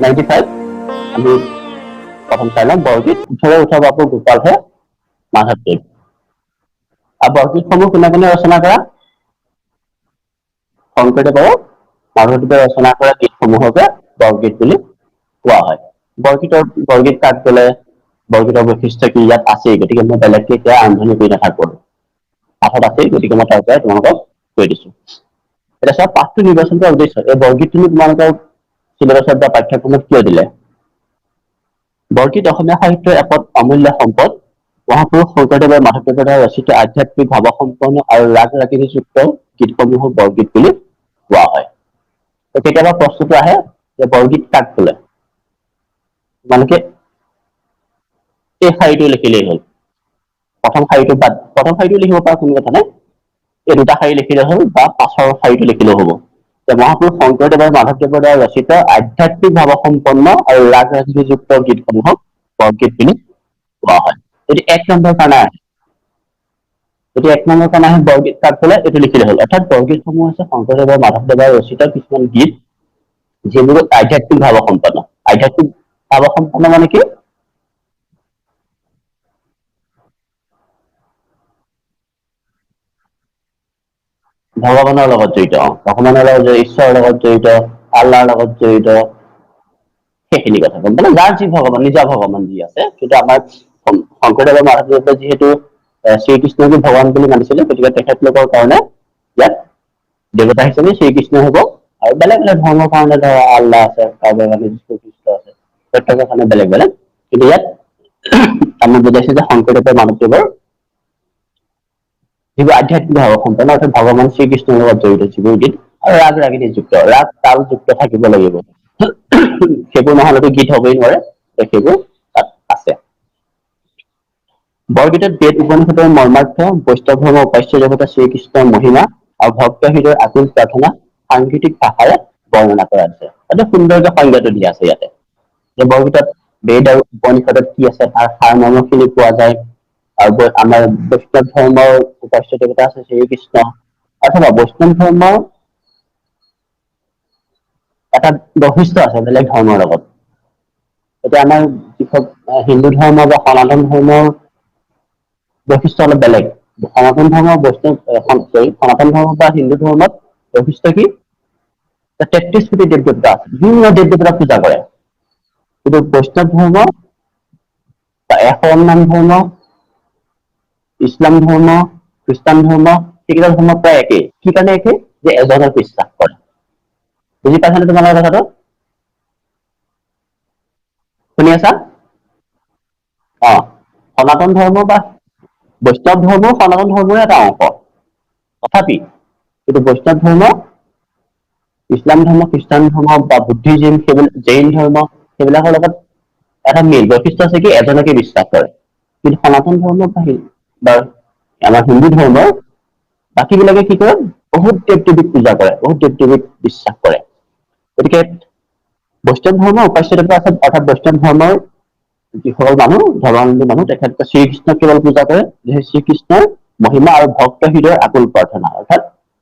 95 আমি প্ৰথম চাইলাম বৰগীত উঠৰে উঠা বাপু গোপাল হে মাধৱদেৱ। আৰু বৰগীতসমূহ কোনে কোনে ৰচনা কৰা? শংকৰদেৱ আৰু মাধৱদেৱে ৰচনা কৰা গীতসমূহকে বৰগীত বুলি কোৱা হয়। বৰগীত কাক বোলে, বৰগীতৰ বৈশিষ্ট্য কি ইয়াত আছেই, গতিকে মই বেলেগকে এতিয়া আৰম্ভণি কৰি নাথাকো। পাঠত আছেই, গতিকে মই তাৰ পৰাই তোমালোকক কৈ দিছো। এতিয়া চব পাঠটো নিৰ্বাচন কৰাৰ উদ্দেশ্য, এই বৰগীতখিনি তোমালোকৰ চিলেবাছত বা পাঠ্যক্ৰমত কিয় দিলে? বৰগীত অসমীয়া সাহিত্যৰ এপদ অমূল্য সম্পদ। মহাপুৰুষ শংকৰদেৱ আৰু মাধৱদেৱৰ দ্বাৰা ৰচিত আধ্যাত্মিক ভাৱসম্পন্ন আৰু ৰাগ ৰাগিণীযুক্ত গীতসমূহক বৰগীত বুলি কোৱা হয়। কেতিয়াবা প্ৰশ্নটো আহে যে বৰগীত কাক বোলে? তোমালোকে এই শাৰীটো লিখিলেই হ'ল। প্ৰথম শাৰীটো লিখিব পাৰা, কোনো কথা নাই। এই দুটা শাৰী লিখিলে হ'ল বা পাছৰ শাৰীটো লিখিলেও হ'ব। মহাপুৰুষ শংকৰদেৱ আৰু মাধৱদেৱৰ দ্বাৰা ৰচিত আধ্যাত্মিক ভাৱসম্পন্ন আৰু ৰাগ ৰাগিণীযুক্ত গীতসমূহক বৰগীত বুলি কোৱা হয়। যদি এক নম্বৰ কাৰণে আহে, বৰগীত কাক বোলে এইটো লিখিলে হ'ল। অৰ্থাৎ বৰগীতসমূহ হৈছে শংকৰদেৱ আৰু মাধৱদেৱৰ ৰচিত কিছুমান গীত, যিবোৰ আধ্যাত্মিক ভাৱসম্পন্ন। আধ্যাত্মিক ভাৱসম্পন্ন মানে কি? ভগৱানৰ লগত জড়িত, ভগৱানৰ লগত জড়িত, ঈশ্বৰৰ লগত জড়িত, আল্লাহৰ লগত জড়িত, সেইখিনি কথা কম। মানে যাৰ যি ভগৱান, নিজা ভগৱান যি আছে, কিন্তু আমাৰ শংকৰদেৱ আৰু মাধৱদেৱে যিহেতু শ্ৰীকৃষ্ণকে ভগৱান বুলি মানিছিলে, গতিকে তেখেতলোকৰ কাৰণে ইয়াত দেৱতা হিচাপে শ্ৰীকৃষ্ণ হ'ব, আৰু বেলেগ বেলেগ ধৰ্মৰ কাৰণে ধৰা আল্লাহ আছে, কাৰোবাৰ কাৰণে যীশুখ্ৰীষ্ট আছে, প্ৰত্যেকৰ কাৰণে বেলেগ বেলেগ। কিন্তু ইয়াত আমি বুজাইছো যে শংকৰদেৱ মাধৱদেৱৰ যিবোৰ আধ্যাত্মিক ভাৱসম্পন্ন, অৰ্থাৎ ভগৱান শ্ৰীকৃষ্ণৰ লগত জড়িত যিবোৰ গীত, আৰু ৰাগ ৰাগিণীযুক্ত, ৰাগ তালযুক্ত থাকিব লাগিব। সেইবোৰ নহ'লেতো গীত হ'বই নোৱাৰে, সেইবোৰ তাত আছে। বৰগীতত বেদ উপনিষদৰ মৰ্মাৰ্থ, বৈষ্ণৱ ধৰ্মৰ উপাস্য দেৱতা শ্ৰীকৃষ্ণৰ মহিমা আৰু ভক্ত হৃদয়ৰ আকুল প্ৰাৰ্থনা সাংগীতিক ভাষাৰে বৰ্ণনা কৰা হৈছে। অতি সুন্দৰকে সংজ্ঞাটো দিয়া আছে ইয়াতে। যে বৰগীতত বেদ আৰু উপনিষদত কি আছে তাৰ সাৰমৰ্মখিনি পোৱা যায়। আৰু আমাৰ বৈষ্ণৱ ধৰ্মৰ উপাস্য দেৱতা আছে শ্ৰীকৃষ্ণ, অথবা বৈষ্ণৱ ধৰ্মৰ এটা বৈশিষ্ট্য আছে বেলেগ ধৰ্মৰ লগত। এতিয়া আমাৰ হিন্দু ধৰ্ম বা সনাতন ধৰ্মৰ বৈশিষ্ট্য অলপ বেলেগ। সনাতন ধৰ্মৰ সনাতন ধৰ্ম বা হিন্দু ধৰ্মত বৈশিষ্ট্য কি? ৩৩ কোটি দেৱ দেৱতা আছে, বিভিন্ন দেৱ দেৱতাক পূজা কৰে। কিন্তু বৈষ্ণৱ ধৰ্ম বা ১০৮ ধৰ্ম, ইছলাম ধৰ্ম, খ্ৰীষ্টান ধৰ্ম, সেইকেইটা ধৰ্ম প্ৰায় একেই। কি কাৰণে একেই? যে এজনক বিশ্বাস কৰে। বুজি পাইছানে তোমালোকে কথাটো? শুনি আছা? সনাতন ধৰ্ম বা বৈষ্ণৱ ধৰ্ম সনাতন ধৰ্মৰে এটা অংশ। তথাপি কিন্তু বৈষ্ণৱ ধৰ্ম, ইছলাম ধৰ্ম, খ্ৰীষ্টান ধৰ্ম বা বুদ্ধিজিম, সেইবিলাক জৈন ধৰ্ম, সেইবিলাকৰ লগত এটা মেইন বৈশিষ্ট্য আছে কি? এজনকে বিশ্বাস কৰে। কিন্তু সনাতন ধৰ্ম বা আমাৰ হিন্দু ধৰ্মৰ বাকী বিলাকে কি কৰে? বহুত দেৱ দেৱীক পূজা কৰে, বহুত দেৱ দেৱীক বিশ্বাস কৰে। গতিকে বৈষ্ণৱ ধৰ্মৰ উপাস্য দেৱতা আছে, অৰ্থাৎ বৈষ্ণৱ ধৰ্মৰ যিসকল মানুহ, ধৰ্মাৱলম্বী মানুহ, তেখেতলোকে শ্ৰীকৃষ্ণক কেৱল পূজা কৰে, যে শ্ৰীকৃষ্ণৰ মহিমা আৰু ভক্ত হৃদয়ৰ আকুল প্ৰাৰ্থনা। অৰ্থাৎ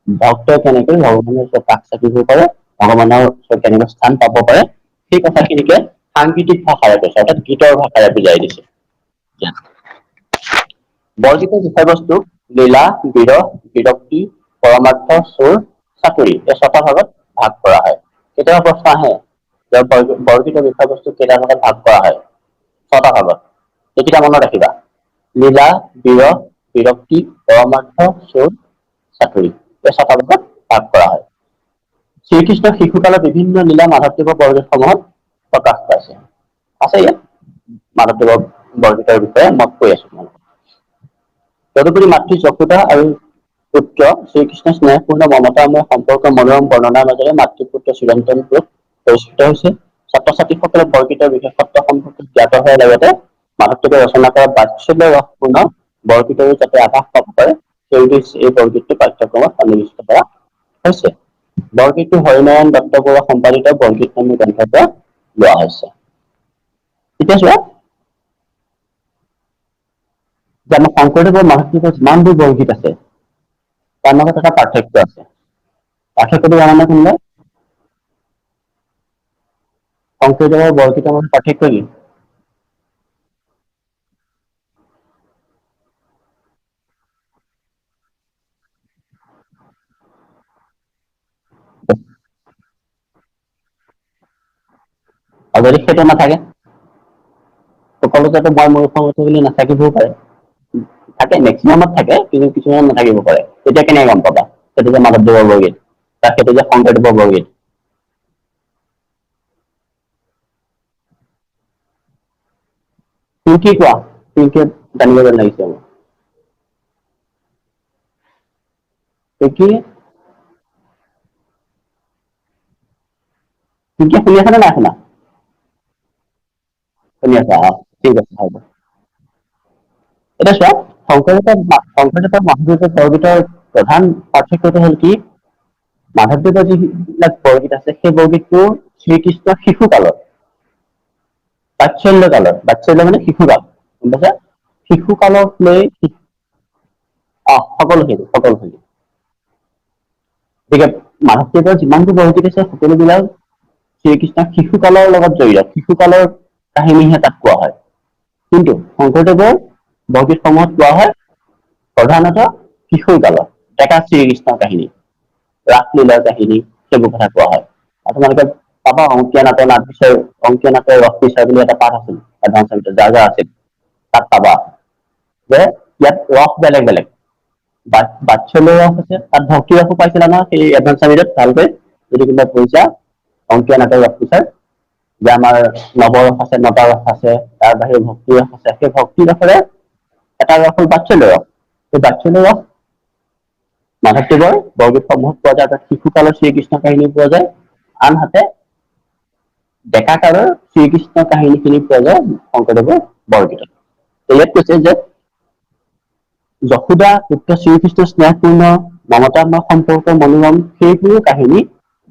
ভক্তই কেনেকৈ ভগৱানৰ ওচৰত কাষ চাপিব পাৰে, ভগৱানৰ ওচৰত কেনেকৈ স্থান পাব পাৰে, সেই কথাখিনিকে সাংগীতিক ভাষাৰে কৈছে, অৰ্থাৎ গীতৰ ভাষাৰে বুজাই দিছে। বৰগীতৰ বিষয়বস্তু লীলা, বিৰহ, বিৰক্তি, পৰমাৰ্থ, সুৰ, চাতুৰি, এই ৬টা ভাগত ভাগ কৰা হয়। কেতিয়াবা প্ৰশ্ন আহে যে বৰগীতৰ বিষয়বস্তু কেইটা ভাগত ভাগ কৰা হয়? ৬টা ভাগত। এইকেইটা মনত ৰাখিবা: লীলা, বিৰহ, বিৰক্তি, পৰমাৰ্থ, সুৰ, চাতুৰি, এই ৬টা ভাগত ভাগ কৰা হয়। শ্ৰীকৃষ্ণৰ শিশুকালৰ বিভিন্ন লীলা মাধৱদেৱৰ বৰগীতসমূহত প্ৰকাশ পাইছে। আছে ইয়াত মাধৱদেৱৰ বৰগীতৰ বিষয়ে মই কৈ আছো। তদুপৰি মাতৃ যশোদা আৰু পুত্ৰ শ্ৰীকৃষ্ণৰ স্নেহপূৰ্ণ মমতাময় সম্পৰ্কৰ মনোৰম বৰ্ণনাৰ মাজেৰে মাতৃ-পুত্ৰ চিৰন্তন ৰূপ পৰিস্ফুট হৈছে। ছাত্ৰ ছাত্ৰীসকলে বৰগীতৰ বিশেষত্ব সম্পৰ্কে জ্ঞাত হোৱাৰ লগতে মাধৱদেৱে ৰচনা কৰা বাৎসল্য ৰসপূৰ্ণ বৰগীতৰো যাতে আভাস পাব পাৰে, সেই উদ্দেশ্যে এই বৰগীতটো পাঠ্যক্ৰমত সন্নিৱিষ্ট কৰা হৈছে। বৰগীতটো হৰিনাৰায়ণ দত্ত বৰুৱা সম্পাদিত বৰগীত নামৰ গ্ৰন্থৰ পৰা লোৱা হৈছে। এতিয়া চোৱা যে আমাৰ শংকৰদেৱৰ মাধৱদেৱৰ যিমানবোৰ বৰগীত আছে, তাৰ মাজত এটা পাৰ্থক্য আছে। পাৰ্থক্যটো জানানে কোনোবাই? শংকৰদেৱ আৰু বৰগীতৰ মাজত পাৰ্থক্য কি? আৰু যদি সেইটো নাথাকে, সকলোতেতো মই মোৰ খং উঠে বুলি নাথাকিবও পাৰে। থাকে মেক্সিমামত থাকে, কিন্তু কিছুমানত নাথাকিব পাৰে। তেতিয়া কেনেকে গম পাবা সেইটো যে মাধৱদেৱৰ বৰগীত বা সেইটো যে শংকৰদেৱৰ বৰগীত? পিংকি কোৱা, পিংকিয়ে জানিব যেন লাগিছে মোৰ। পিংকি, পিংকিয়ে শুনি আছে নে নাই শুনা? শুনি আছা, ঠিক আছে হ'ব। এতিয়া চোৱা, শংকৰদেৱৰ মাধৱদেৱৰ বৰগীতৰ প্ৰধান পাৰ্থক্যটো হ'ল কি, মাধৱদেৱৰ যিবিলাক বৰগীত আছে সেই বৰগীতটো শ্ৰীকৃষ্ণৰ শিশু কালৰ, তাচ্ছল্য কালৰ, তাচ্ছল্য মানে শিশু কাল, গম পাইছা? শিশু কালক লৈ সকলোখিনি। গতিকে মাধৱদেৱৰ যিমানটো বৰগীত আছে সকলোবিলাক শ্ৰীকৃষ্ণৰ শিশুকালৰ লগত জড়িত, শিশুকালৰ কাহিনীহে তাত কোৱা হয়। কিন্তু শংকৰদেৱৰ বৰগীতসমূহত কোৱা হয় প্ৰধানত কিশোৰ কালৰ, ডেকা শ্ৰীকৃষ্ণৰ কাহিনী। ৰাসলীলাৰ কাহিনী সেইবোৰ কথা কোৱা হয়। আৰু তোমালোকে পাবা অংকীয়া নাটৰ নাট বিচাৰ, অংকীয়া নাটৰ ৰস বিচাৰ বুলি এটা পাঠ আছিল, যাৰ যাৰ আছিল তাত পাবা যে ইয়াত ৰস বেলেগ বেলেগ। বাৎসল্য ৰস আছে, তাত ভক্তি ৰসো পাইছিলা নহয় সেই এডভান্স চামিজত ভালকৈ, যদি কোনোবাই পঢ়িছা অংকীয়া নাটৰ ৰস বিচাৰ, যে আমাৰ নৱৰস আছে, নটা ৰস আছে, তাৰ বাহিৰে ভক্তি ৰস আছে, সেই ভক্তি ৰসেৰে এটা ৰস হ'ল বাৎসল্য ৰস, সেই বাৎসল্য ৰস মাধৱদেৱৰ বৰগীতসমূহত পোৱা যায়, তাত শিশুকালৰ শ্ৰীকৃষ্ণৰ কাহিনী পোৱা যায়, আনহাতে ডেকা কালৰ শ্ৰীকৃষ্ণৰ কাহিনীখিনি পোৱা যায় শংকৰদেৱৰ বৰগীতত। ইয়াত কৈছে যে যশোদা পুত্ৰ শ্ৰীকৃষ্ণৰ স্নেহপূৰ্ণ মমতাময় সম্পৰ্ক মনোৰম সেইবোৰো কাহিনী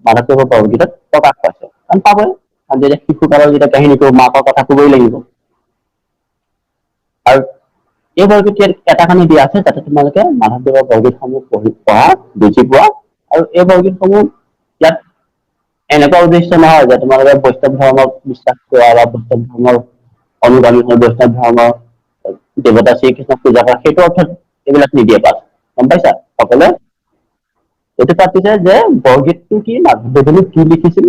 মাধৱদেৱৰ বৰগীতত প্ৰকাশ পাইছে। কাৰণ পাবই, কাৰণ যেতিয়া শিশুকালৰ যেতিয়া কাহিনীটো মাকৰ কথা কবই লাগিব। আৰু এই বৰগীত এটা কাৰনে দিয়া আছে, যাতে তোমালোকে মাধৱদেৱৰ বৰগীতসমূহ পঢ়া, বুজি পোৱা, আৰু এই বৰগীতসমূহ ইয়াত এনেকুৱা উদ্দেশ্য নহয় যে তোমালোকে বৈষ্ণৱ ধৰ্মক বিশ্বাস কৰা বা বৈষ্ণৱ ধৰ্মৰ অনুগামী হৈ বৈষ্ণৱ ধৰ্মৰ দেৱতা শ্ৰীকৃষ্ণক পূজা কৰা, সেইটো অৰ্থত এইবিলাক নিদিয়ে পাঠ, গম পাইছা? সকলোৱে এইটো পাতিছে যে বৰগীতটো কি, মাধৱদেৱনে কি লিখিছিল,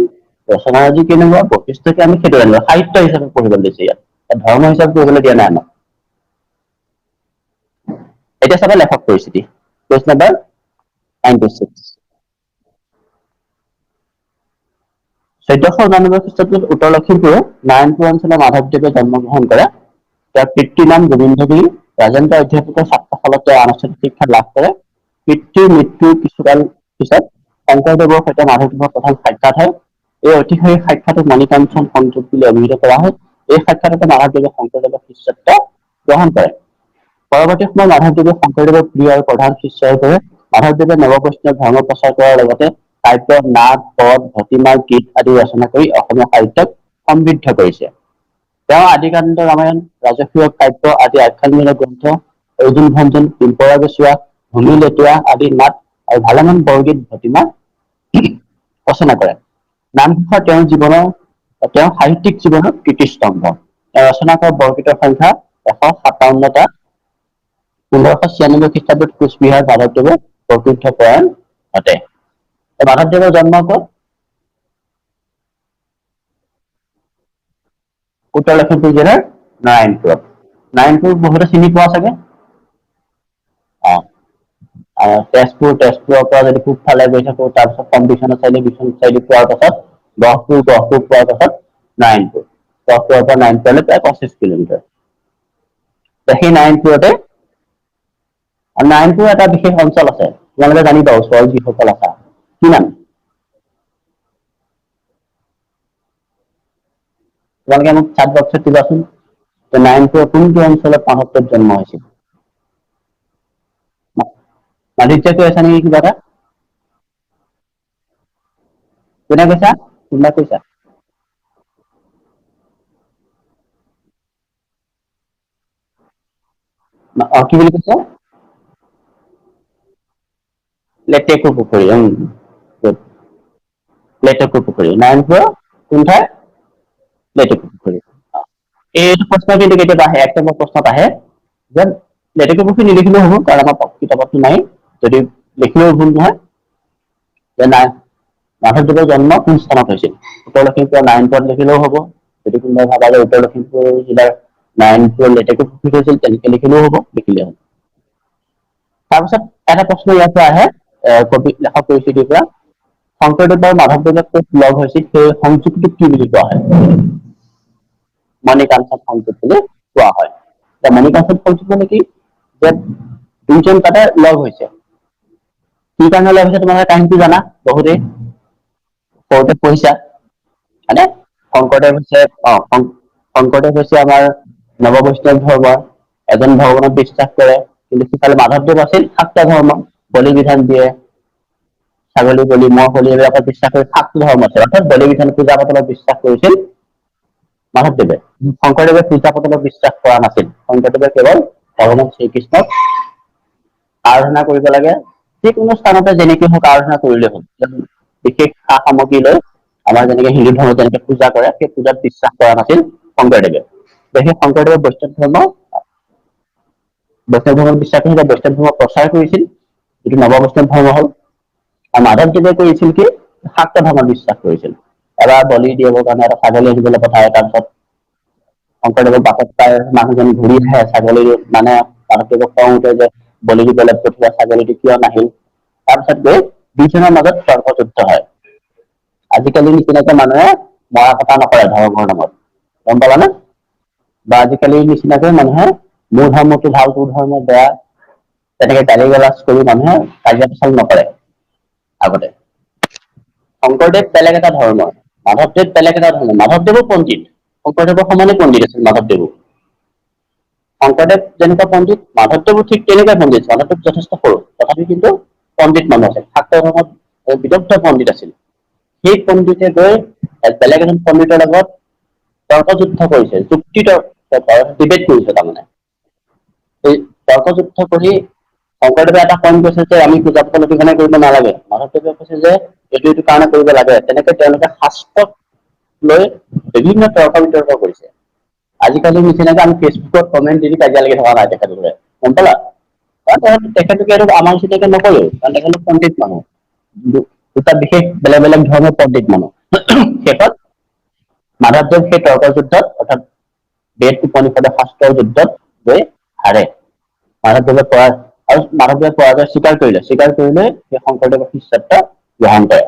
ৰচনাৰাজি কেনেকুৱা, বৈশিষ্ট্য কি, আমি সেইটো জানিব, সাহিত্য হিচাপে পঢ়িবলৈ দিছে ইয়াত, ধৰ্ম হিচাপে পঢ়িবলৈ দিয়া নাই আমাক। এতিয়া চাবা লেখক পৰিস্থিতি, পেজ নাম্বাৰ 96। 1499 খ্ৰীষ্টাব্দত উত্তৰ লখিমপুৰৰ নাৰায়ণপুৰ অঞ্চলৰ মাধৱদেৱে জন্মগ্ৰহণ কৰে। তেওঁৰ পিতৃৰ নাম গোবিন্দগিৰি, ৰাজেন্দ্ৰ অধ্যাপকৰ ছাত্ৰশালত তেওঁ আনুষ্ঠানিক শিক্ষা লাভ কৰে। পিতৃৰ মৃত্যুৰ কিছুকাল পিছত শংকৰদেৱৰ সৈতে মাধৱদেৱৰ প্ৰথম সাক্ষাৎ হয়। এই ঐতিহাসিক সাক্ষাতক মণিকাঞ্চন সংযোগ বুলি অভিহিত কৰা হয়। এই সাক্ষাততে মাধৱদেৱে শংকৰদেৱৰ শিষ্যত্ব গ্ৰহণ কৰে। পৰৱৰ্তী সময়ত মাধৱদেৱে শংকৰদেৱৰ প্ৰিয় আৰু প্ৰধান শিষ্য হৈ পৰে। মাধৱদেৱে নৱবৈষ্ণৱ ধৰ্ম প্ৰচাৰ কৰাৰ লগতে কাব্য, নাট, পদ, ভটিমা, গীত আদি ৰচনা কৰি অসমীয়া সাহিত্যক সমৃদ্ধ কৰিছে। তেওঁ আদিকানণ্ড ৰামায়ণ, ৰাজকীয় কাব্য আদি আখ্যানমূলক গ্ৰন্থ, অৰ্জুন ভঞ্জন, পিম্পৰা ভূমি লেটেৰা আদি নাট আৰু ভালেমান বৰগীত, ভটিমা ৰচনা কৰে। নামঘোষা তেওঁৰ জীৱনৰ, তেওঁৰ সাহিত্যিক জীৱনৰ কীৰ্তিস্তম্ভ। তেওঁ ৰচনা কৰা বৰগীতৰ সংখ্যা ১৫৭টা। 1596 খ্ৰীষ্টাব্দত কোচবিহাৰ মাধৱদেৱৰ প্ৰসিদ্ধ প্ৰয়াণ ঘটে। মাধৱদেৱৰ জন্ম ক'ত? উত্তৰ লখিমপুৰ জিলাৰ নাৰায়ণপুৰত। নাৰায়ণপুৰ বহুতে চিনি পোৱা চাগে? তেজপুৰৰ পৰা যদি পূব ফালে গৈ থাকো, তাৰপিছত বিশ্বনাথ চাৰিআলি পোৱাৰ পাছত গহপুৰ পোৱাৰ পাছত নাৰায়ণপুৰ। গহপুৰৰ পৰা নাৰায়ণপুৰলৈ প্ৰায় 25 কিলোমিটাৰ। সেই নাৰায়ণপুৰতে নাৰায়ণপুৰৰ এটা বিশেষ অঞ্চল আছে, তোমালোকে জানিবা ওচৰৰ যিসকল আছা। কি নাম? তোমালোকে মোক চাট বক্সত দিবাচোন, যে নাৰায়ণপুৰৰ কোনটো অঞ্চলত মাধৱদেৱ জন্ম হৈছিল। মাধুৰ্য্য কৈ আছা নেকি কিবা এটা? কোনে কৈছা? কোনোবাই কৈছা? কি বুলি কৈছা? লেটেকু পুখুৰী, লেটেকু পুখুৰী, নাৰায়ণপুৰৰ কোন ঠাই? লেটেকু পুখুৰী। এইটো প্ৰশ্ন কিন্তু কেতিয়াবা আহে, এক নম্বৰ প্ৰশ্নত আহে যে লেটেকু পুখুৰী নিলিখিলেও হ'ব, কাৰণ আমাৰ কিতাপতো নাই। যদি লিখিলেও ভুল নহয় যে নাই মাধৱদেৱৰ জন্ম কোন স্থানত হৈছিল। উত্তৰ লখিমপুৰৰ নাৰায়ণপুৰত লিখিলেও হ'ব। যদি কোনোবাই ভাবা যে উত্তৰ লখিমপুৰ জিলাৰ নাৰায়ণপুৰৰ লেটেকু পুখুৰীত হৈছিল, তেনেকে লিখিলেও হ'ব, লিখিলে হ'ব। তাৰপিছত এটা প্ৰশ্ন ইয়াৰ পৰা আহে, কবি লেখক পৰিস্থিতিৰ পৰা, শংকৰদেৱ আৰু মাধৱদেৱে ক'ত লগ হৈছিল সেই সংযোগটোক কি বুলি কোৱা হয়? মণিকাঞ্চন সংযোগ বুলি কোৱা হয়। এতিয়া মণিকাঞ্চন সংযোগ মানে কি, যে দুইজন তাতে লগ হৈছে। কি কাৰণে লগ হৈছে তোমালোকে কাহিনীটো জানা বহুতেই, সৰুতে পঢ়িছা হয়নে? শংকৰদেৱ হৈছে শংকৰদেৱ হৈছে আমাৰ নৱ বৈষ্ণৱ ধৰ্মৰ, এজন ভগৱানক বিশ্বাস কৰে। কিন্তু সিফালে মাধৱদেৱ আছিল শাক্ত ধৰ্ম, বলি বিধান দিয়ে, ছাগলী বলি, মহ বলি এইবিলাকত বিশ্বাস কৰি শাক্ত ধৰ্ম আছিল, অৰ্থাৎ বলি বিধান পূজা পাতলত বিশ্বাস কৰিছিল মাধৱদেৱে। শংকৰদেৱে পূজা পাতলত বিশ্বাস কৰা নাছিল। শংকৰদেৱে কেৱল ভগৱান শ্ৰীকৃষ্ণক আৰাধনা কৰিব লাগে, যিকোনো স্থানতে যেনেকে হওক আৰাধনা কৰিলে হ'ল। বিশেষ সা সামগ্ৰী লৈ আমাৰ যেনেকে হিন্দু ধৰ্মত যেনেকে পূজা কৰে, সেই পূজাত বিশ্বাস কৰা নাছিল শংকৰদেৱে। সেই শংকৰদেৱে বৈষ্ণৱ ধৰ্মত বিশ্বাস কৰি বৈষ্ণৱ ধৰ্ম প্ৰচাৰ কৰিছিল, যিটো নৱ বৈষ্ণৱ ধৰ্ম হ'ল। আৰু মাধৱদেৱে কৰিছিল কি, শাক্ত ধৰ্মত বিশ্বাস কৰিছিল। এবাৰ বলি দিবৰ কাৰণে এটা ছাগলী আনিবলৈ পঠায়, তাৰপিছত শংকৰদেৱৰ বাটত পাই মানুহজনী ঘূৰি আহে, ছাগলী মানে মাধৱদেৱক খং উঠে যে বলি দিবলৈ পঠিওৱা ছাগলীটো কিয় নাহিল। তাৰপিছত গৈ দুইজনৰ মাজত তৰ্ক যুদ্ধ হয়। আজিকালি নিচিনাকে মানুহে মৰা কটা নকৰে ধৰ্মৰ নামত, গম পালানে? বা আজিকালি নিচিনাকৈ মানুহে মোৰ ধৰ্মটো ভাল, তোৰ ধৰ্ম বেয়া, তেনেকে গালি গালাজ কৰি মানুহে কাজিয়া পেচাল নকৰে আগতে। শংকৰদেৱ বেলেগ এটা ধৰ্মৰ, মাধৱদেৱ বেলেগ এটা ধৰ্মৰ। মাধৱদেৱো পণ্ডিত, শংকৰদেৱৰ সমানে পণ্ডিত আছিল মাধৱদেৱো। শংকৰদেৱ যেনেকুৱা পণ্ডিত, মাধৱদেৱো ঠিক তেনেকুৱা পণ্ডিত। মাধৱদেৱ যথেষ্ট সৰু, তথাপি কিন্তু পণ্ডিত মানুহ আছিল, শাক্ত ধৰ্মত বিদগ্ধ পণ্ডিত আছিল। সেই পণ্ডিতে গৈ বেলেগ এজন পণ্ডিতৰ লগত তৰ্ক যুদ্ধ কৰিছে, যুক্তি ডিবেট কৰিছে তাৰমানে। এই তৰ্কযুদ্ধ কৰি শংকৰদেৱে এটা পইণ্ট কৈছে যে আমি পূজা পাতল অবিহনে কৰিব নালাগে, মাধৱদেৱে কৈছে যে এইটো কাৰণে কৰিব লাগে। তেনেকে তেওঁলোকে শাস্ত্ৰক লৈ বিভিন্ন তৰ্ক বিতৰ্ক কৰিছে। আজিকালি নিচিনাকে আমি ফেচবুকত কমেণ্ট দি কাজিয়া লাগি থকা নাই তেখেতলোকে, গম পালা? তেখেতলোকে আৰু আমাৰ নিচিনাকে নকৰেও, কাৰণ তেখেতলোক পণ্ডিত মানুহ, দুটা বিশেষ বেলেগ বেলেগ ধৰ্মৰ পণ্ডিত মানুহ। শেষত মাধৱদেৱ সেই তৰ্ক যুদ্ধত, অৰ্থাৎ বেদ উপনিষদৰ শাস্ত্ৰৰ যুদ্ধত গৈ হাৰে। মাধৱদেৱে মাধৱদেৱে পৰাজয় স্বীকাৰ কৰিলে, স্বীকাৰ কৰি লৈ সেই শংকৰদেৱৰ শিষ্যত্ব গ্ৰহণ কৰে।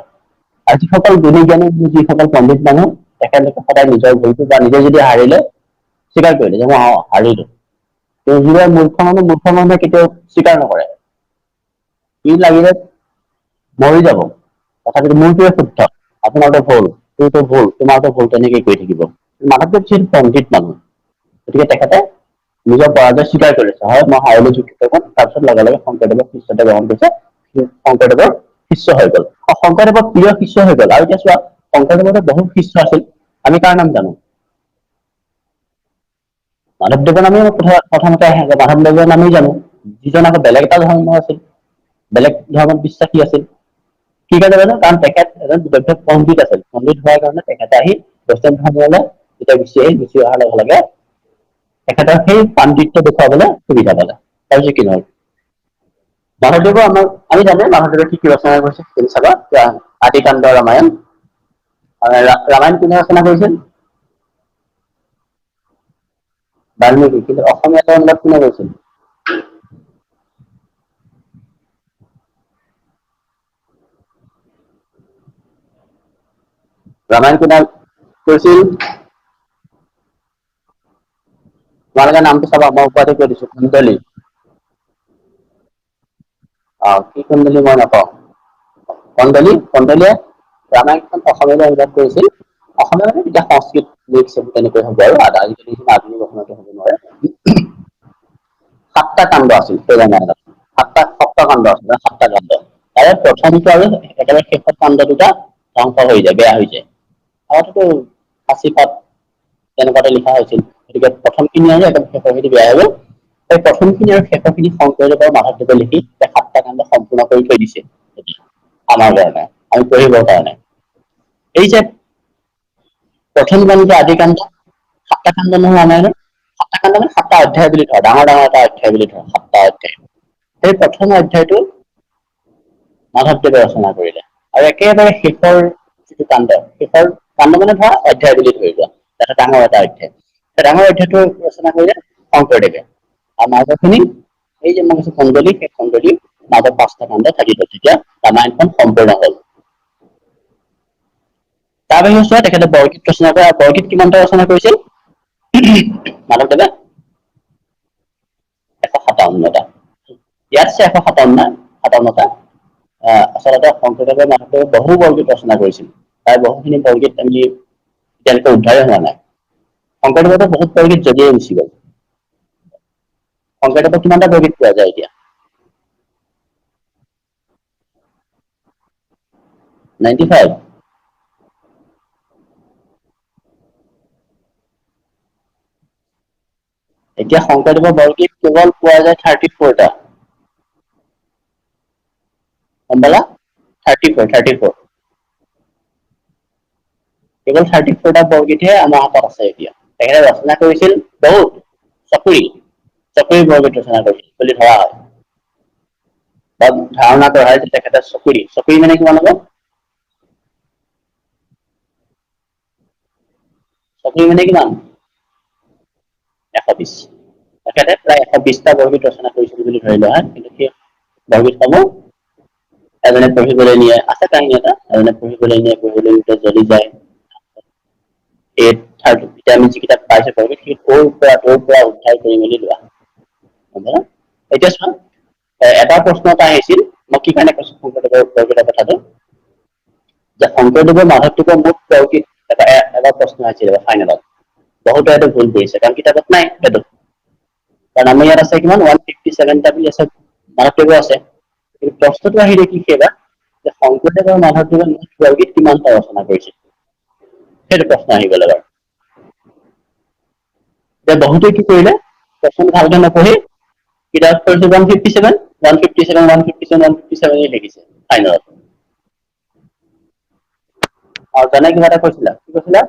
আৰু যিসকল গুণী জ্ঞানী, যিসকল পণ্ডিত মানুহ, তেখেতলোকে সদায় নিজৰ ভুলটো বা নিজে যদি হাৰিলে স্বীকাৰ কৰিলে যে মই হাৰিলো। যিবিলাক মূৰ্খ মানুহে কেতিয়াও স্বীকাৰ নকৰে, ই লাগিলে মৰি যাব, তথাপিতো মোৰটোৱে শুদ্ধ, আপোনাৰটো ভুল, তোৰটো ভুল, তোমাৰটো ভুল, তেনেকে কৈ থাকিব। মাধৱদেৱ যিহেতু পণ্ডিত মানুহ, গতিকে তেখেতে নিজৰ পৰাজয় স্বীকাৰ কৰিছে, হয় মই হাৰিলো যুক্তিতৰ্কত, তাৰপিছত লগে লগে শংকৰদেৱৰ শিষ্যত্ব গ্ৰহণ কৰিছে, শংকৰদেৱৰ শিষ্য হৈ গ'ল। শংকৰদেৱৰ প্ৰিয় শিষ্য হৈ গ'ল। আৰু এতিয়া চোৱা, শংকৰদেৱৰ বহুত শিষ্য আছিল, আমি কাৰ নাম জানো? মাধৱদেৱৰ নামেই প্ৰথমতে আহে, মাধৱদেৱৰ নামেই জানো। যিজন আকৌ বেলেগ এটা ধৰ্মৰ আছিল, বেলেগ ধৰ্মত বিশ্বাসী আছিল। কি কাৰণে জানো? কাৰণ তেখেত এজন বিদগ্ধ পণ্ডিত আছিল। পণ্ডিত হোৱাৰ কাৰণে তেখেতে আহি বৈষ্ণৱ ধৰ্মলৈ যেতিয়া গুচি অহাৰ লগে লগে তেখেতৰ সেই পাণ্ডিত্য দেখুৱাবলৈ সুবিধা পালে। তাৰপিছত কি নহল? মাধৱদেৱৰ আমি জানো মাধৱদেৱে কি কি ৰচনা কৰিছে, তুমি চাবা, আদিকাণ্ড ৰামায়ণ। ৰামায়ণ কোনে ৰচনা কৰিছিল? বাল্মীকি। কিন্তু অসমীয়াটো অনুবাদ কোনে কৰিছিল? ৰামায়ণ কোনে কৰিছিল? তোমালোকে নামটো চাবা, মই উপাধি কৈ দিছো, কুন্দলি। কি কুন্দলি মই নকওঁ, কন্দলীয়ে ৰামায়ণখন অসমীয়ালৈ অনুবাদ কৰিছিল। অসমীয়া মানে তেতিয়া সংস্কৃত মিক্স তেনেকৈ হ'ব আৰু আজিকালি আধুনিক অসমীয়াটো হ'ব নোৱাৰে। 7টা কাণ্ড আছিল সেই ৰামায়ণত, 7টা কাণ্ড আছিল, 7টা কাণ্ড। তাৰে প্ৰথমটো আৰু একেবাৰে শেষৰ কাণ্ড দুটা ধ্বংস হৈ যায়, বেয়া হৈ যায়। আগতেতো সাঁচি পাত তেনেকুৱাতে লিখা হৈছিল, গতিকে প্ৰথমখিনি আৰু শেষৰখিনি বেয়া হৈ গ'ল। এই প্ৰথমখিনি আৰু শেষৰখিনি শংকৰদেৱ আৰু মাধৱদেৱে লিখি 7টা কাণ্ড সম্পূৰ্ণ কৰি থৈ দিছে আমাৰ কাৰণে, আমি পঢ়িবৰ কাৰণে। এই যে প্ৰথম কাণ্ডটো আদি কাণ্ড, 7টা কাণ্ড নহয় ৰামায়ণৰ, 7টা কাণ্ড মানে 7টা অধ্যায় বুলি ধৰা, ডাঙৰ ডাঙৰ এটা অধ্যায় বুলি ধৰা, 7টা অধ্যায়। সেই প্ৰথম অধ্যায়টো মাধৱদেৱে ৰচনা কৰিলে, আৰু একেবাৰে শেষৰ যিটো কাণ্ড, শেষৰ কাণ্ড মানে ধৰা অধ্যায় বুলি ধৰি লোৱা, এটা ডাঙৰ এটা অধ্যায়, সেই ডাঙৰ অধ্যায়টো ৰচনা কৰিলে শংকৰদেৱে। আৰু মাজৰখিনি এই যে মই কৈছো খণ্ডলী, সেই খণ্ডলীৰ মাজত 5টা কাণ্ড থাকি গ'ল, তেতিয়া ৰামায়ণখন সম্পূৰ্ণ হ'ল। তাৰ বাহিৰে চোৱা, তেখেতে বৰগীত ৰচনা কৰে, আৰু বৰগীত কিমানটা ৰচনা কৰিছিল মাধৱদেৱে? 157টা। ইয়াত আছে 157টা। আচলতে শংকৰদেৱে মাধৱদেৱে বহু বৰগীত ৰচনা কৰিছিল, তাৰ বহুখিনি বৰগীত আমি এতিয়ালৈকে উদ্ধাৰেই হোৱা নাই। শংকৰদেৱতো বহুত বৰগীত যদিয়ে গুচি গ'ল। শংকৰদেৱৰ কিমানটা বৰগীত পোৱা যায় এতিয়া? 95। এতিয়া শংকৰদেৱৰ বৰগীত কেৱল পোৱা যায় 34টা। গম পালা? 34। কেৱল 34টা বৰগীতহে আমাৰ হাতত আছে এতিয়া। তেখেতে ৰচনা কৰিছিল বহুত, চকুৰি বৰগীত ৰচনা কৰিছিল বুলি ধৰা হয়, বা ধাৰণা কৰা হয় যে তেখেতে চকুৰি মানে কিমান হ'ব? চকুৰি মানে কিমান? 120। তেখেতে প্ৰায় 120টা বৰগীত ৰচনা কৰিছিল বুলি ধৰি লোৱা হয়, কিন্তু সেই বৰগীতসমূহ এজনে পঢ়িবলৈ নিয়ে, আছে কাহিনী এটা, এজনে পঢ়িবলৈ নিয়ে, পঢ়িবলৈ নিওঁতে জ্বলি যায়। এই এতিয়া আমি যিকেইটা পাইছো বৰগীত, সেই ক'ৰ পৰা উদ্ধাৰ কৰি মেলি লোৱা। এতিয়া চোৱা, এটা প্ৰশ্ন এটা আহিছিল, মই কি কাৰণে কৈছো শংকৰদেৱৰ বৰগীতৰ কথাটো, যে শংকৰদেৱৰ মাধৱদেৱৰ মুঠ বৰগীত এটা প্ৰশ্ন আহিছিল ফাইনেলত। বহুতে এইটো ভুল কৰিছে, কাৰণ কিতাপত নাই সেইটো। কাৰণ আমাৰ ইয়াত আছে কিমান 157টা বুলি আছে, মাধৱদেৱৰ আছে। কিন্তু প্ৰশ্নটো আহিলে কি সেইবাৰ, যে শংকৰদেৱ আৰু মাধৱদেৱে মুঠ বৰগীত কিমানটা ৰচনা কৰিছিল, সেইটো প্ৰশ্ন আহি গ'ল এবাৰ। এতিয়া বহুতে কি কৰিলে, প্ৰশ্নটো ভালকে নপঢ়ি কিতাপত পঢ়িছে 157 লিখিছে ফাইনেলত। আৰু জানে কিবা এটা কৈছিলা, কি কৈছিলা?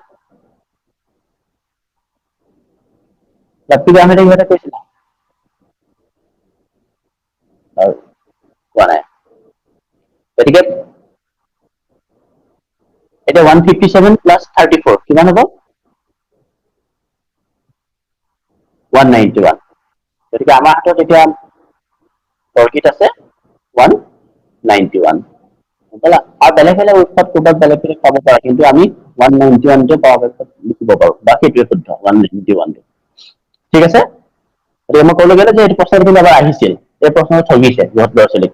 কিবা এটা কৈছিলা? আৰু কোৱা নাই। গতিকে এতিয়া 157 প্লাছ 34 কিমান হ'ব? 191। গতিকে আমাৰ হাতত এতিয়া বৰগীত আছে 191। আৰু বেলেগ উৎসত ক'ৰবাত বেলেগ পাব পাৰে, কিন্তু আমি 191 পৰাপক্ষত লিখিব পাৰো, বা সেইটোৱে শুদ্ধ 191। ঠিক আছে? গতিকে মই ক'লো যে এইটো প্ৰশ্ন কিন্তু এবাৰ আহিছিল, এই প্ৰশ্নটো ঠগিছে বহুত ল'ৰা ছোৱালীক।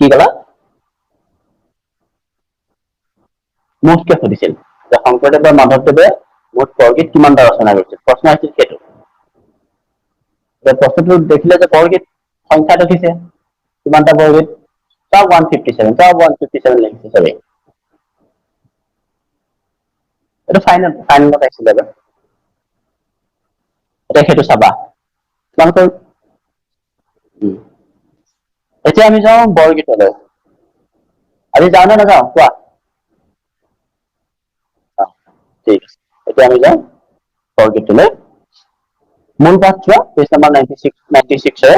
কি ক'লা? মুঠকে সুধিছিল যে শংকৰদেৱ বা মাধৱদেৱে মুঠ বৰগীত কিমানটা ৰচনা কৰিছিল, প্ৰশ্ন আছিল সেইটো। প্ৰশ্নটো দেখিলে যে বৰগীত সংখ্যা দেখিছে, কিমানটা বৰগীত, চব 157 লিখিছে চবেই। এইটো ফাইনেলত আহিছিলে এবাৰ। এতিয়া সেইটো চাবা। তোমালোকৰ এতিয়া আমি যাওঁ বৰগীতলৈ। আজি যাওঁ নে নাযাওঁ কোৱা? ঠিক আছে, এতিয়া আমি যাওঁ বৰগীতলৈ। মূল পাঠ চোৱা, পেজ নাম্বাৰ 96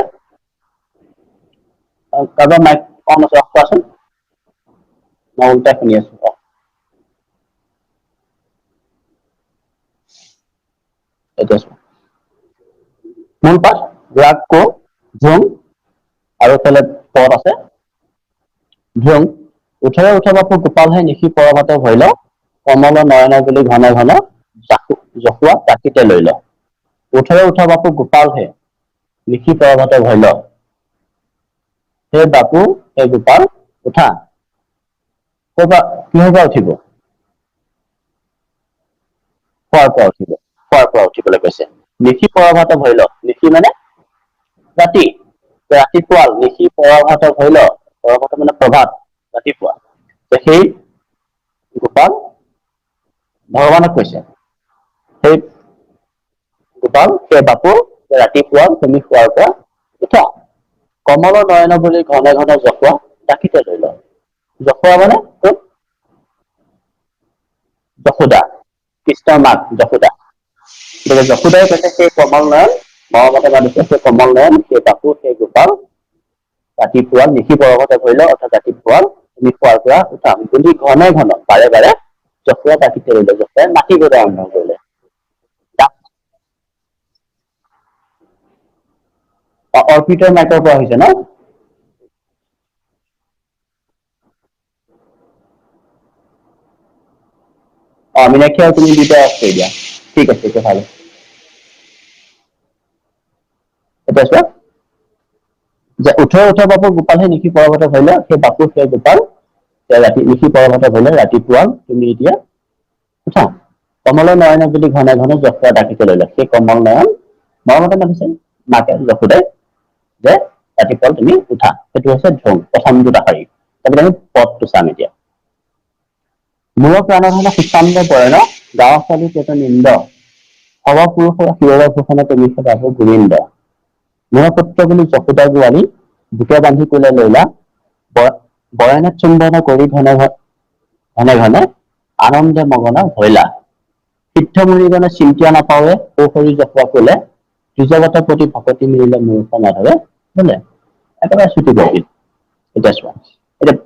কাৰোবাৰ মাইক অন আছে কোৱাচোন, মই উল্টাই শুনি আছো। এতিয়া চোৱা, মূল পাঠ, ৰাগ ক ঝুম, আৰু এইফালে পদ আছে ঝুম। উঠে বাপু গোপালহে, নিশি পৰবাতে ভৈল, কমল নয়ন বুলি ঘন ঘন, জখুৱা কাষিতে লৈ ল। উঠ বাপু গোপাল হে, নিশি পৰবাতে ভৈল, হে বাপু হে গোপাল উঠা। কিহৰ পৰা উঠিব? শুৱাৰ পৰা উঠিবলৈ কৈছে। নিশি পৰভাত ভৈল, নিশি মানে ৰাতি, ৰাতিপুৱাল, নিশি পৰভাত ভৈল, পৰভাত মানে প্ৰভাত, ৰাতিপুৱা। সেই গোপাল ভগৱানক কৈছে, সেই গোপাল, সেই বাপু, ৰাতিপুৱা তুমি শুৱাৰ পৰা উঠা। কমল নয়ন বুলি ঘনে ঘনে জপোৱা, কাষিতে লৈ ল। জপোৱা মানে ক'ত? যশোদা, কৃষ্ণৰ মাক যশোদা। গতিকে যশোদাই কৈছে সেই কমল নয়ন মৰমতে মাতিছে, সেই কমল নয়ন, সেই বাপু, সেই গোপাল ৰাতিপুৱা নিশি পৰৱতে ধৰিলে, অৰ্থাৎ ৰাতিপুৱা তুমি খোৱাৰ পৰা উঠাম বুলি ঘনে ঘন বাৰে বাৰে যশোদা তাকি কৰিলে, যশোদাই মাতিবলৈ আৰম্ভ কৰিলে। অৰ্পিতৰ মাইকৰ পৰা হৈছে ন? মীনাক্ষী আৰু তুমি দুইটাই অফ কৰি দিয়া। ঠিক আছে, এতিয়া ভাল। এতিয়া চোৱা যে উঠৰ বাপু গোপালহে নিশি পৰৱতে ধৰিলে, সেই বাপু সেই গোপাল ৰাতি নিশি পৰৱতে ধৰিলে, ৰাতিপুৱা তুমি এতিয়া উঠা। কমলৰ নয়নে বুলি ঘনে ঘনে যশোদা ডাকিব ললে, সেই কমল নয়ন মৰমতে মাতিছে মাকে যশোদাই যে ৰাতিপুৱা তুমি উঠা। সেইটো হৈছে ধ্ৰুং, প্ৰথম দুটা শাৰী। তাৰপিছত আমি পদটো চাম এতিয়া। মূৰৰ প্ৰাণধন সুচান্দ বৰণ গাঁও ছোৱালী পেট নিন্দ সৰ্বপুৰুষৰ শিৰৰ ভূষণ তুমি সদায় গোবিন্দ। মূৰ পুত্ৰ বুলি যশোদা গোৱালি বুকে বান্ধি তোলে লয়লা, বয়নে চুম্বন কৰি ঘনে ঘনে আনন্দে মগন হৈলা। সিদ্ধ মুনিজনে চিন্তিয়া নাপাৱে সৌ সৰি জপোৱা কলে, দ্বিজগতৰ প্ৰতি ভকতি মিলিলে মূৰ্খ মাধৱে বোলে। একেবাৰে চুটি বৰগীত। এতিয়া চোৱা, এতিয়া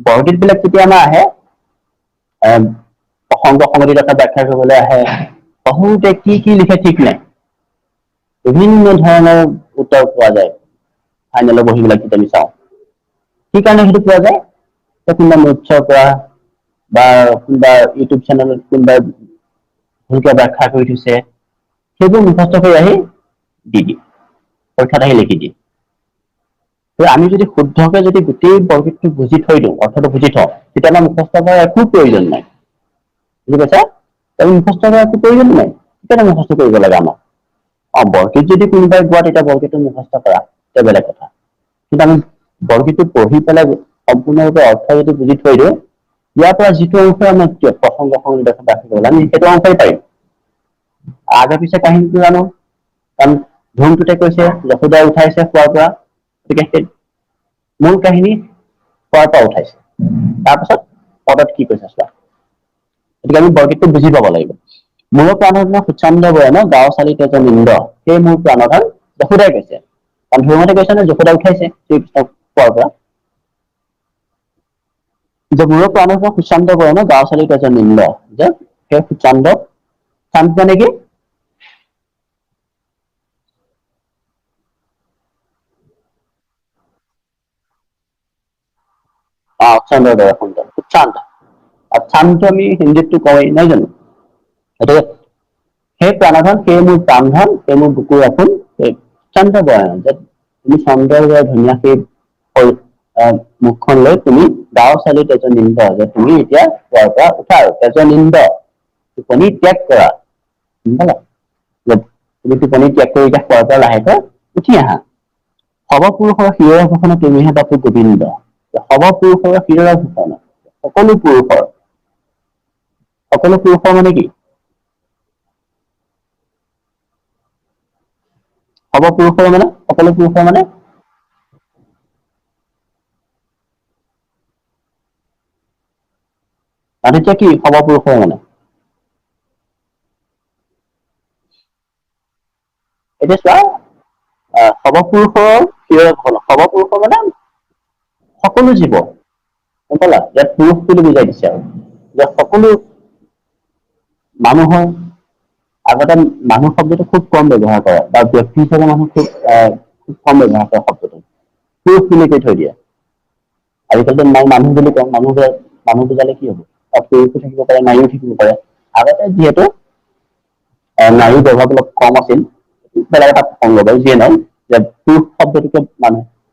বৰগীত বিলাক কেতিয়া আমাৰ আহে, প্ৰসংগ সংগতি কথা ব্যাখ্যা কৰিবলৈ আহে, বহুতে কি কি লিখে ঠিক নাই। বিভিন্ন ধৰণৰ উত্তৰ পোৱা যায় ফাইনেলৰ বহীবিলাক যদি আমি চাওঁ। কি কাৰণে সেইটো পোৱা যায়, কোনোবা নোটছৰ পৰা বা কোনোবা ইউটিউব চেনেলত কোনোবা ভুলকে ব্যাখ্যা কৰি থৈছে, সেইবোৰ মুখস্থ কৰি আহি দি দিয়ে, পৰীক্ষাত আহি লিখি দিয়ে। আমি যদি শুদ্ধকে যদি গোটেই বৰগীতটো বুজি থৈ দিওঁ, অৰ্থটো বুজি থওঁ, তেতিয়া আমাৰ মুখস্থ কৰাৰ একো প্ৰয়োজন নাই। বুজি পাইছা? মুখস্থ কৰাৰ একো প্ৰয়োজন নাই, কেলে মুখস্থ কৰিব লাগে আমাক? বৰগীত যদি কোনোবাই গোৱা, তেতিয়া বৰগীতটো মুখস্থ কৰা, তেতিয়া বেলেগ কথা। কিন্তু আমি বৰগীতটো পঢ়ি পেলাই সম্পূৰ্ণৰূপে অৰ্থ যদি বুজি থৈ দিওঁ, ইয়াৰ পৰা যিটো অংশ আমাক প্ৰসংগ সংগত আমি সেইটো অংশই পাৰিম। আগে পিছে কাহিনীটো জানো, কাৰণ ধ্ৰুংটোতে কৈছে যশোদাই উঠাইছে শুৱাৰ পৰা, গতিকে সেই মূল কাহিনী শুৱাৰ পৰা উঠাইছে। তাৰপিছত পদত কি কৈছে চোৱা, গতিকে আমি বৰগীতটো বুজি পাব লাগিব। মূৰ প্ৰাণধন সুচন্দ বৰণ গাঁও চালি তেজ নিন্দ, সেই মোৰ প্ৰাণধন যশোদাই কৈছে। কাৰণ ধ্ৰুৱতে কৈছে ন যশোদা উঠাইছে শ্ৰীকৃষ্ণক শুৱাৰ পৰা। যে মূৰৰ প্ৰাণধন সুচান্দ বৰণ গাঁও চালি তেজ নিন্দ, যে সেই সুচান্দ, চান্দ মানে কি? চন্দ্ৰৰ দৰে সুন্দৰ, চান্দ। আৰু চান্দটো আমি হিন্দীতটো কওঁৱেই নহয় জানো? গতিকে সেই প্ৰাণধন, সেই মোৰ প্ৰাণধন, সেই মোৰ বুকুৰ আপোন, সেই চন্দ্ৰ বৰণ, যে তুমি চন্দ্ৰৰ দৰে ধুনীয়া সেই মুখখন লৈ তুমি গাঁও চালি তেজ নিন্দ, যে তুমি এতিয়া শুৱাৰ পৰা উঠা আৰু তেজ নিন্দ, টোপনি ত্যাগ কৰা। গম পালা? যে তুমি টোপনি ত্যাগ কৰি এতিয়া শুৱাৰ পৰা লাহেকৈ উঠি আহা। সৰ্বপুৰুষৰ শিৰৰ ভূষণ তুমিহে বাপু গোবিন্দ। সৰ্বপুৰুষৰ শিৰৰ ভূষণ, সকলো পুৰুষৰ, সকলো পুৰুষৰ মানে কি? সৰ্বপুৰুষৰ মানে, সকলো পুৰুষৰ মানে? তেতিয়া কি সৰ্বপুৰুষৰ মানে? এতিয়া চোৱা, সৰ্বপুৰুষৰ শিৰৰ ভূষণ, সৰ্বপুৰুষৰ মানে সকলো জীৱ, গম পালা? ইয়াত পুৰুষ বুলি বুজাই দিছে আৰু, যে সকলো মানুহৰ, আগতে মানুহ শব্দটো খুব কম ব্যৱহাৰ কৰে, বা ব্যক্তি হিচাপে মানুহ খুব কম ব্যৱহাৰ কৰে শব্দটো, পুৰুষ বুলি কৈ থৈ দিয়ে। আজিকালিতো মই মানুহ বুলি কওঁ, মানুহ বুজালে কি হব? তাত পুৰুষো থাকিব পাৰে, নাৰীও থাকিব পাৰে। আগতে যিহেতু নাৰীৰ প্ৰভাৱ অলপ কম আছিল, বেলেগ এটা প্ৰসংগ বাৰু, যিয়ে নহওঁক, যে পুৰুষ শব্দটোকে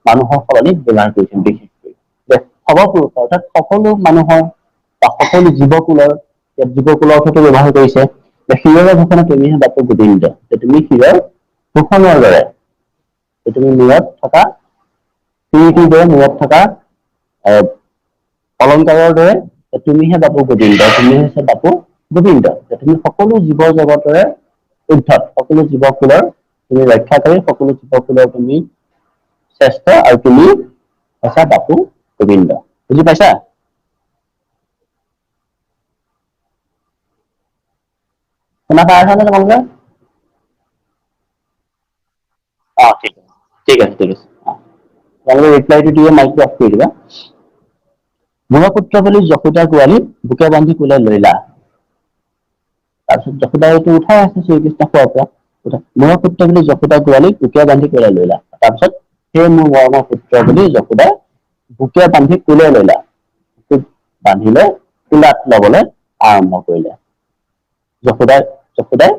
মানুহৰ সলনি ব্যৱহাৰ কৰিছিল বিশেষকৈ। যে সৰ্বপুৰুষ অৰ্থাৎ সকলো মানুহৰ বা সকলো জীৱকুলৰ, জীৱকুলৰ ক্ষেত্ৰত ব্যৱহাৰ কৰিছে। শিৰৰে ভূষণ তুমিহে বাপু গোবিন্দ, যে তুমি শিৰৰ ভূষণৰ দৰে, যে তুমি মূৰত থকা কিৰিটিৰ দৰে মূৰত থকা অলংকাৰৰ দৰে, তুমিহে বাপু গোবিন্দ, তুমি হৈছে বাপু গোবিন্দ। যে তুমি সকলো জীৱ জগতৰে উদ্ধত, সকলো জীৱকুলৰ তুমি ৰক্ষা কৰি, সকলো জীৱকুলৰ তুমি শ্ৰেষ্ঠ, আৰু তুমি হৈছা বাপু গোবিন্দ। বুজি পাইছা? শুনা পাই আছা নে তোমালোকে? ঠিক আছে ঠিক আছে ঠিক আছে। তোমালোকে ৰিপ্লাইটো দিয়ে মাইকটো অফ কৰি দিবা। মোৰ পুত্ৰ বুলি যশোদা গোৱালি বুকে বান্ধি কোলাই লৈলা। তাৰপিছত যশোদাই এইটো উঠাই আছে শ্ৰীকৃষ্ণ খোৱাৰ পৰা। মোৰ পুত্ৰ বুলি যশোদা গোৱালীক বুকে বান্ধি কোলাই লৈলা। তাৰপিছত সেই মোৰ মৰমৰ পুত্ৰ বুলি যশোদাই বুকে বান্ধি কোলাই লৈলা। বুকুত বান্ধি লৈ কোলাত লবলৈ আৰম্ভ কৰিলে। যশোদাই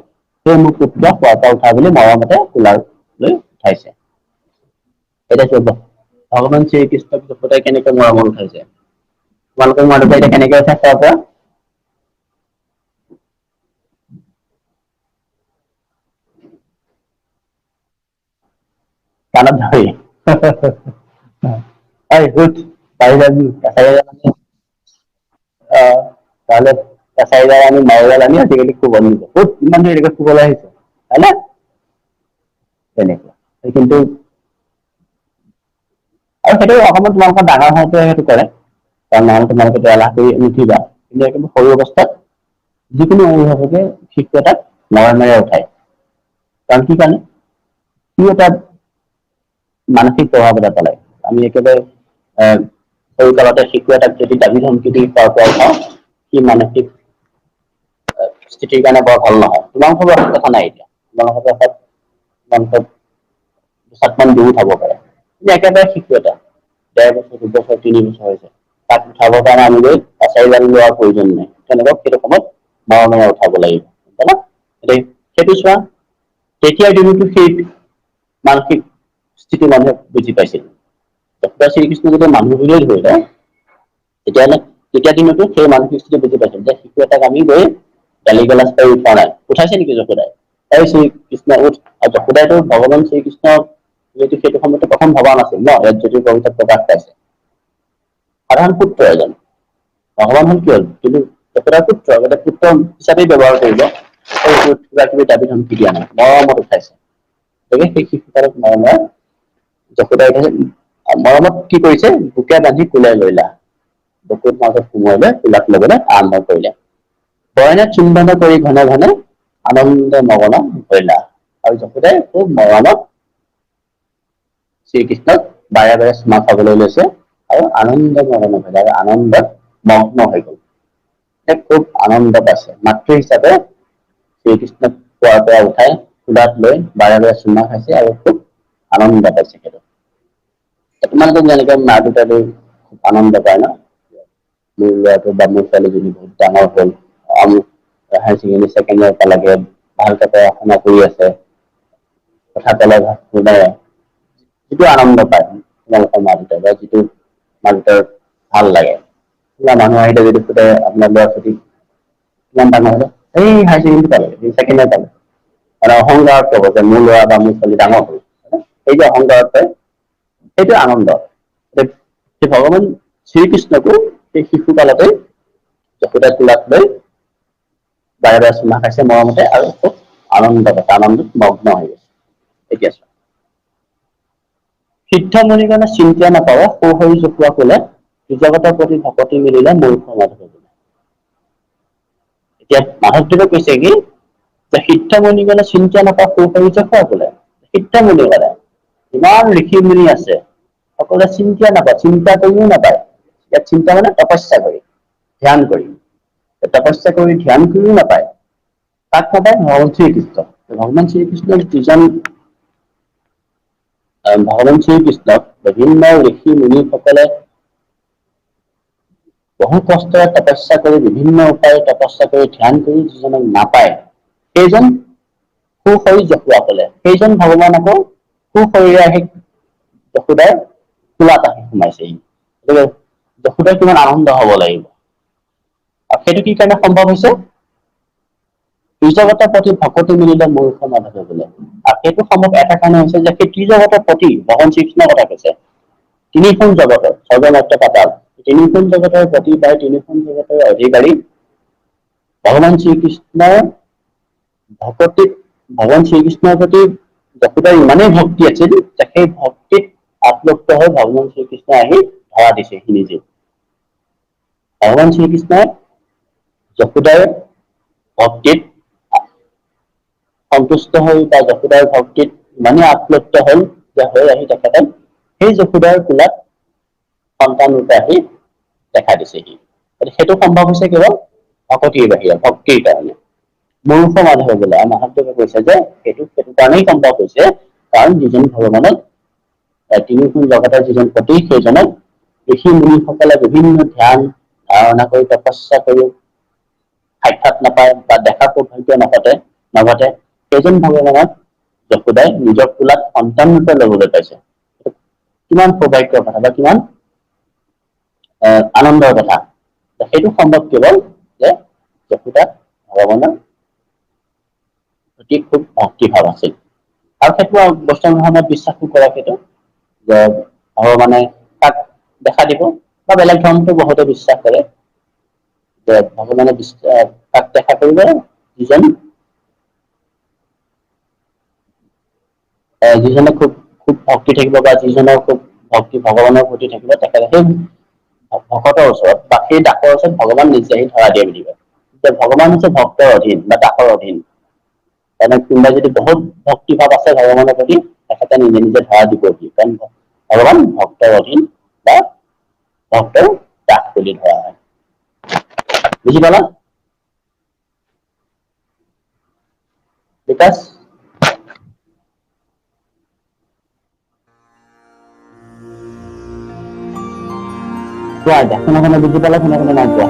সেই মোৰ পুত্ৰ শুৱাৰ পৰা উঠা বুলি মৰমতে কোলালৈ উঠাইছে। এতিয়া চোৱা ভগৱান শ্ৰীকৃষ্ণক যশোদাই কেনেকে মৰমত উঠাইছে। তোমালোকৰ মা-দেউতাই এতিয়া কেনেকে উঠাইছে শুৱাৰ পৰা? কাণত ধৰি এই উঠ পাৰিলে এচাৰি তাহলে এচাৰিডাল আনি মাৰিডাল আনি আজিকালি শুব নিদিয়ে। উঠ ইমান দেৰিলৈকে শুবলৈ আহিছ। হয়নে? তেনেকুৱা কিন্তু আৰু সেইটো অসমত তোমালোকৰ ডাঙৰ হোতে সেইটো কৰে। কাৰণ নহলে তোমালোকে এলাহ কৰি নুঠিবা। কিন্তু সৰু অৱস্থাত যিকোনো অভিভাৱকে শিশু এটাক মৰমেৰে উঠায়। কাৰণ কি কাৰণে সি এটা মানসিক প্ৰভাৱ এটা পেলাই। আমি একেবাৰে সৰু কালতে শিশু এটাক যদি দাবী ধমকি দি শুৱাৰ পৰা উঠাও সি মানসিক স্থিতিৰ কাৰণে বৰ ভাল নহয়। তোমালোকৰ একো কথা নাই এতিয়া। তোমালোকৰ দুচাকমান দিও উঠাব পাৰে। কিন্তু একেবাৰে শিশু এটা ১.৫ বছৰ, ২ বছৰ, ৩ বছৰ হৈছে। তাক উঠাবৰ কাৰণে আমি গৈ এচাৰিডাল লোৱাৰ প্ৰয়োজন নাই। তেওঁলোকক সেইটো সময়ত মৰমেৰে উঠাব লাগিব। সেইটো চোৱা তেতিয়াৰ দিনতো সেই মানসিক স্থিতি মানুহে বুজি পাইছিল। শ্ৰীকৃষ্ণ যেতিয়া মানুহ বুলিয়ে ধৰিলে তেতিয়াহ'লে তেতিয়া দিনতো সেই মানসিক স্থিতি বুজি পাইছিল যে শিশু এটাক আমি গৈ গালি গালাজ পাৰি উঠোৱা নাই। উঠাইছে নেকি যশোদাই? এই শ্ৰীকৃষ্ণ উঠ। আৰু যশোদাইতো ভগৱান শ্ৰীকৃষ্ণক যিহেতু সেইটো সময়তো প্ৰথম ভবা নাছিল ন, ইয়াত যদি কবিতাত প্ৰকাশ পাইছে। সাধাৰণ পুত্ৰ এজন। ভগৱান হ'ল কি হ'ল? কিন্তু যশোদাৰ পুত্ৰ, গতিকে পুত্ৰ হিচাপে ব্যৱহাৰ কৰিব। কিবা-কিবি দাবী ধমকি দিয়া নাই। মৰমত উঠাইছে। গতিকে সেই শিশুকালত মৰমেৰে যশোদাই মৰমত কি কৰিছে বুকে বান্ধি কোলাই লৈলা। বুকুৰ মাজত সুমুৱাই লৈ কোলাত লবলৈ আৰম্ভ কৰিলে। বৰনে চুম্বন কৰি ঘনে ঘনে আনন্দে মগন হৈলা। আৰু যশোদাই খুব মৰমত শ্ৰীকৃষ্ণক বাৰে বাৰে চুমা খাবলৈ লৈছে আৰু আনন্দ মগন হৈলা আৰু আনন্দত মগ্ন হৈ গ'ল। খুব আনন্দ পাইছে। মাতৃ হিচাপে শ্ৰীকৃষ্ণক শুৱাৰ পৰা উঠাই কোলাত লৈ বাৰে বাৰে চুমা খাইছে আৰু খুব আনন্দ পাইছে সেইটো। তোমালোকক যেনেকে মা-দেউতাই আনন্দ পায় ন? মোৰ ল'ৰাটো বা মোৰ ছোৱালীজনী বহুত ডাঙৰ হ'ল। হায়াৰ ছেকেণ্ডাৰী ছেকেণ্ড ইয়েৰ পালেগে, ভালকে পঢ়া-শুনা কৰি আছে। কথা ক'লে শুনে। যিটো আনন্দ পায় তোমালোকৰ মা-দেউতাই বা যিটো মা-দেউতাৰ ভাল লাগে। মানুহ আহিলে যদি সোধে আপোনাৰ ল'ৰা-ছোৱালী কিমান ডাঙৰ হ'ল? এই হায়াৰ ছেকেণ্ডাৰী পালেগে, ছেকেণ্ড ইয়েৰ পালে। মানে অহংকাৰত ক'ব যে মোৰ ল'ৰা বা মোৰ ছোৱালী ডাঙৰ হ'ল। সেই যে অহংকাৰত কয় সেইটো আনন্দ। সেই ভগৱান শ্ৰীকৃষ্ণকো সেই শিশু কালতে যশোদাই কোলাত লৈ বাৰে বাৰে চুমা খাইছে মৰমতে আৰু খুব আনন্দ পাইছে, আনন্দত মগ্ন হৈ গৈছে। এতিয়া চোৱা সিদ্ধ মুনিগণে চিন্তা নাপাৱ সৌ সৰু জকোৱা কোলে জগতৰ প্ৰতি ভকতি মিলিলে মূৰ্খ মাধৱ। এতিয়া মাধৱদেৱে কৈছে কি যে সিদ্ধ মুনিগণে চিন্তা নাপাৱ সৌ সৰু জকোৱা কোলে। সিদ্ধ মুনিগণে ইমান ঋষি-মুনি আছে সকলোৱে চিন্তা নাপায়, চিন্তা কৰিও নাপায়। ইয়াত চিন্তা মানে তপস্যা কৰি, ধ্যান কৰি। তপস্যা কৰি ধ্যান কৰিও নাপায়। কাক নাপায়? ভগৱান শ্ৰীকৃষ্ণক। ভগৱান শ্ৰীকৃষ্ণৰ যিজন ভগৱান শ্ৰীকৃষ্ণক বিভিন্ন ঋষি-মুনিসকলে বহু কষ্টৰে তপস্যা কৰি বিভিন্ন উপায়ে তপস্যা কৰি ধ্যান কৰি যিজনক নাপায় সেইজন সু শৰীৰ জকোৱা ক'লে। সেইজন ভগৱান আকৌ সু শৰীৰে আহি যশোদাৰ কোলাত আহি সোমাইছেহি। গতিকে যশোদাৰ কিমান আনন্দ হ'ব লাগিব। আৰু সেইটো কি কাৰণে সম্ভৱ হৈছে? ত্ৰিজগতৰ প্ৰতি ভকতি মিলিলে মূৰ্খ মাধৱ বোলে। আৰু সেইটো সম্ভৱ এটা কাৰণে হৈছে যে সেই ত্ৰিজগতৰ প্ৰতি ভগৱান শ্ৰীকৃষ্ণৰ কথা কৈছে। তিনিখন জগতৰ স্বৰ্গ, মৰ্ত্য, পাতাল। তিনিখন জগতৰ প্ৰতি বা তিনিখন জগতৰ অধিকাৰী ভগৱান শ্ৰীকৃষ্ণৰ ভকতিত ভগৱান শ্ৰীকৃষ্ণৰ প্ৰতি যশোদাৰ ইমানেই ভক্তি আছিল যে সেই ভক্তিত আপ্লুপ্ত হৈ ভগৱান শ্ৰীকৃষ্ণই আহি ধৰা দিছেহি নিজে। ভগৱান শ্ৰীকৃষ্ণই যশোদাৰ ভক্তিত সন্তুষ্ট হৈ বা যশোদাৰ ভক্তিত ইমানেই আপ্লুত হ'ল যে হৈ আহি তেখেতে সেই যশোদাৰ কোলাত সন্তান ৰূপে আহি দেখা দিছেহি। সেইটো সম্ভৱ হৈছে কেৱল ভকতিৰ বাহিৰে, ভক্তিৰ কাৰণে। মূৰ্খ মানুহে বোলে মাধৱদেৱে কৈছে যে সেইটো কাৰণেই সম্ভৱ হৈছে, কাৰণ যিজন ভগৱানক তিনি কোণ জগতৰ যিজন পতি, সেইজনক ঋষি মুনিসকলে বিভিন্ন ধ্যান ধাৰণা কৰি তপস্যা কৰি সাক্ষাৎ নাপায় বা দেখা সৌভাগ্য নঘটে, সেইজন ভগৱানক যশোদাই নিজৰ কোলাত সন্তান ৰূপে ল'বলৈ পাইছে। কিমান সৌভাগ্যৰ কথা বা কিমান আনন্দৰ কথা। সেইটো সম্ভৱ কেৱল যে যশোদা ভগৱানৰ প্ৰতি খুব ভক্তিভাৱ আছিল। আৰু সেইটো বৈষ্ণৱ ধৰ্মত বিশ্বাসো কৰে, সেইটো যে ভগৱানে তাক দেখা দিব, বা বেলেগ ধৰ্মতো বহুতে বিশ্বাস কৰে যে ভগৱানে তাক দেখা কৰিব, যিজনে খুব খুব ভক্তি থাকিব বা যিজনৰ খুব ভক্তি ভগৱানৰ প্ৰতি থাকিব, তেখেতে সেই ভকতৰ ওচৰত বা সেই দাসৰ ওচৰত ভগৱান নিজে আহি ধৰা দিয়ে বুলি কয়। যে ভগৱান হৈছে ভক্তৰ অধীন বা দাসৰ অধীন। তাৰমানে কোনোবা যদি বহুত ভক্তিভাৱ আছে ভগৱানৰ প্ৰতি, তেখেতে নিজে নিজে ধৰা দিবহি, কাৰণ ভগৱান ভক্তৰ অধীন বা ভক্তৰ দাস বুলি ধৰা হয়। বুজি পালা বিকাশ? কোৱা এতিয়া, শুনা শুনা বুজি পালা, শুনা শুনা নাই কোৱা?